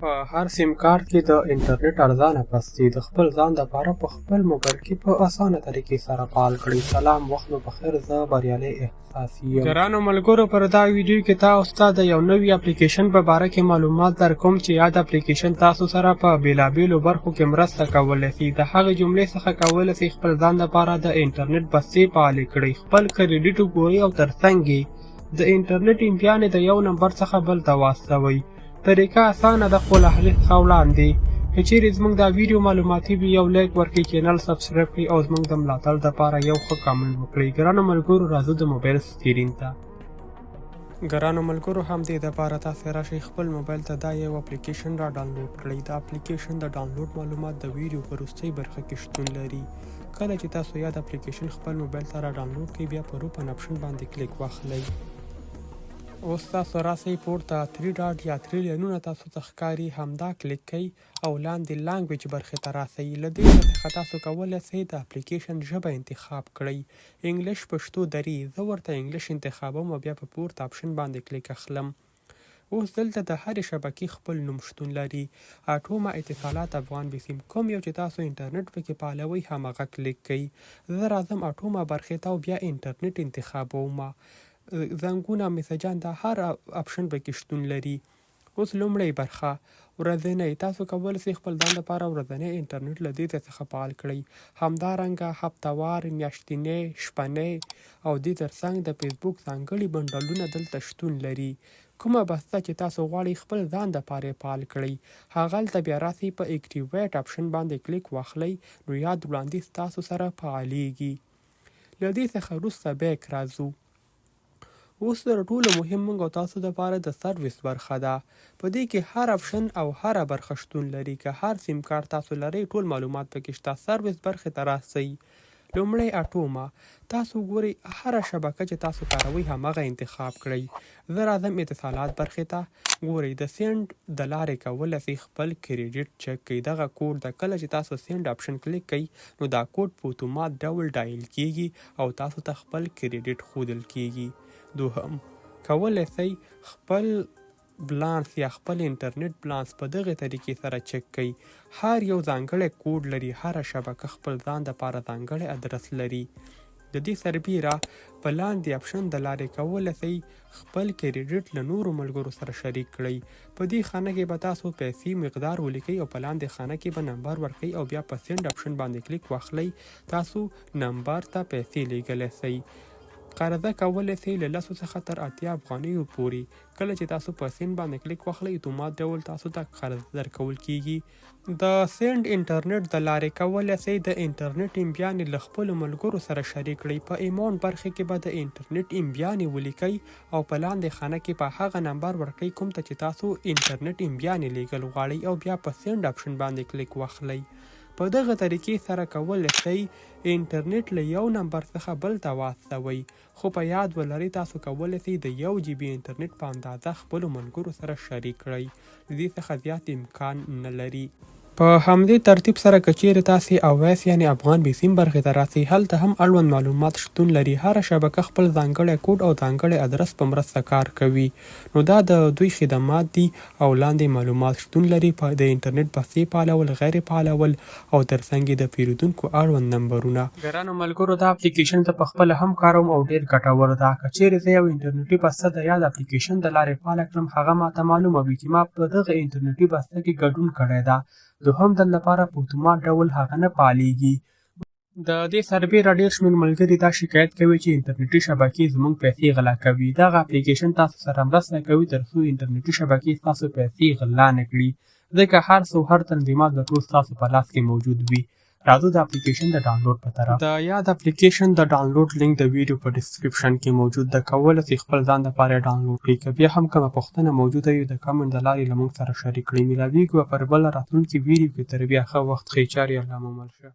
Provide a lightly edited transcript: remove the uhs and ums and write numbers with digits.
په هر سیم کارت کې د انټرنیټ ارزانه پستی د خپل ځان دپاره په خپل موبایل کې په اسانه طریقې سره فعال کړئ. سلام، وخت مو بخیر. زه بریالی احساسي یم. ګرانو ملګرو، پر دا ویډیو کې تاسو ته د یو نوي اپلیکیشن په باره کې معلومات درکوم چې یاد اپلیکیشن تاسو سره په بیلابیلو برخو کې مرسته کولی شي. د هغې جملې څخه کولی شئ خپل ځان دپاره د انټرنیټ بستې فعالې کړئ، خپل کریډیټ وګورئ او ترڅنګ یې د انټرنیټ امتیانې د یو نمبر څخه بل ته واستوئ. طریقه اسانه ده خو له حل څخه وړاندې که چیرې زموږ دا ویډیو معلوماتي وي یو لایک ورکړئ، چینل سبسکرایب کړئ او زموږ د ملاتړ دپاره یو ښه کامنټ وکړئ. ګرانو ملګرو، راځو د موبایل سکرین ته. ګرانو ملګرو، همدې دپاره تاسې راشئ خپل موبایل ته دا یو اپلیکیشن را ډاونلوډ کړئ. د اپلیکیشن د ډاونلوډ معلومات د ویډیو په وروستۍ برخه کې شتون لري. کله چې تاسو یاد اپلیکیشن خپل موبایل ته را ډاونلوډ کړئ، بیا په اوپن آپشن باندې کلیک واخلئ. اوس تاسو راسئ پورته 3 ډاټ یا 3 لینونه تاسو ته ښکاري، همدا کلیک کوئ او لاندې لانګویج برخې ته راسئ. له دې څخه تاسو کولی شئ د اپلیکیشن ژبه انتخاب کړئ. انګلیش، پښتو، دري. زه ورته انګلیش انتخابوم او بیا په پورته آپشن باندې کلیک اخلم. اوس دلته د هرې شبکې خپل نوم شتون لري. اټومه اتصالات افغان بسیم، کوم یو چې تاسو انټرنیټ پکې فعالوئ همغه کلیک کوئ. زه راځم اټومه برخې ته او بیا انټرنیټ انتخابوم. زنګونه، میسجان، دا هر اپشن پکې شتون لري. اوس لومړی برخه ورځنی. تاسو کولی شئ خپل ځان لپاره ورځنی انټرنیټ له دې څخه فعال کړئ. همدارنګه هفتوار، میاشتنی، شپنی او دې ترڅنګ د فیسبوک ځانګړي بنډلونه دلته شتون لري. کومه بسته چې تاسو غواړئ خپل ځان دپاره یې فعال کړئ، هغلته بیا راسئ په اکټیویټ آپشن باندې کلیک واخلئ، نو یاد وړاندیز تاسو سره فعالیږي. له دې څخه وروسته بیک راځو. اوس تر ټولو مهم موږ او تاسو دپاره د سروس برخه ده. په دې کې هر آپشن او هره برخه شتون لري. که هر سیم کارت تاسو لرئ ټول معلومات پکې شته. سروس برخې ته راسئ. لومړی اټومه. تاسو ګورئ هره شبکه چې تاسو کاروئ همغه انتخاب کړئ. زه راځم اتصالات برخې ته. ګورئ د سینډ د لارې کولی شئ خپل کریډیټ چک کړئ. دغه کوډ د کله چې تاسو سینډ آپشن کلیک کړئ نو دا کوډ په اتومات ډول ډایل کیږي او تاسو ته خپل کریډیټ ښودل کیږي. دوهم، کولی شئ خپل بلانس یا خپل انټرنیټ بلانس په دغې طریقې سره چک کړئ. هر یو ځانګړی کوډ لري. هره شبکه خپل ځان دپاره ځانګړی ادرس لري. د دې سربیره په لاندې آپشن د لارې کولی شئ خپل کریډیټ له نورو ملګرو سره شریک کړئ. په دې خانه کې به تاسو پیسې مقدار ولیکئ او په لاندې خانه کې به نمبر ورکئ او بیا په سینډ آپشن باندې کلیک واخلئ. تاسو نمبر ته پیسې لیږلی شئ. قرضه کولی شئ له 10 څخه تر 80 افغانیو پورې. کله چې تاسو په سینډ باندې کلیک واخلئ اتومات ډول تاسو ته قرض درکول کیږي. د سینډ انټرنیټ د لارې کولی شئ د انټرنیټ امبیانې له خپلو ملګرو سره شریک کړئ. په اماونټ برخې کې به د انټرنیټ امبیانې ولیکئ او په لاندې خانه کې په هغه نمبر ورکړئ کوم ته چې تاسو انټرنیټ امبیانې لیږل غواړئ او بیا په سینډ آپشن باندې کلیک واخلئ. په دغه طریقې سره کولی شئ انټرنیټ له یو نمبر څخه بل ته واستوئ. خو په یاد ولرئ تاسو کولی شئ د 1 GB انټرنیټ په اندازه خپلو ملګرو سره شریک کړئ. د دې څخه زیات امکان نه لري. په همدې ترتیب سره که چیرې تاسې اویس یعنې افغان بسیم برخې ته راسئ، هلته هم اړوند معلومات شتون لري. هره شبکه خپل ځانګړی کوډ او ځانګړی ادرس په مرسته کار کوي. نو دا د دوی خدمات دي او لاندې معلومات شتون لري. د انټرنیټ بستې فعالول، غیر فعالول او ترڅنګ د پیرودونکو اړوند نمبرونه. ګرانو ملګرو، دا اپلیکیشن زه پخپله هم کاروم او ډېر ګټور ده. که چیرې زه یو انټرنیټي بسته د یاد اپلیکیشن د لارې فعاله کړم، هغه ماته معلومه وي چې ما په دغه انټرنیټي بسته کې ګډون کړی ده. دوهم ځل لپاره په اتومات ډول هغه نه فعالېږي. د دې سربیره ډېر شمېر ملګري دا شکایت کوي چې انټرنیټي شبکې زموږ پیسې غلا کوي. دغه اپلیکیشن تاسو سره مرسته کوي تر څو انټرنیټي شبکې ستاسو پیسې غلا نه کړي، ځکه هر څو هر تنظیمات به ټول ستاسو په لاس کې موجود وي. راځو د اپلیکیشن د ډاونلوډ په طرف. د یاد اپلیکیشن د ډاونلوډ لینک د ویډیو په ډسکرپشن کې موجود ده. کولی شئ خپل ځان دپاره ډاونلوډ کړئ. که بیا هم کومه پوښتنه موجوده وي د کمنټ د لارې له موږ سره شریک کړئ. میلاویږو به پر بله راتلونکي ویډیو کې. تر بیا ښه وخت، ښې چارې، الله مو مل شه.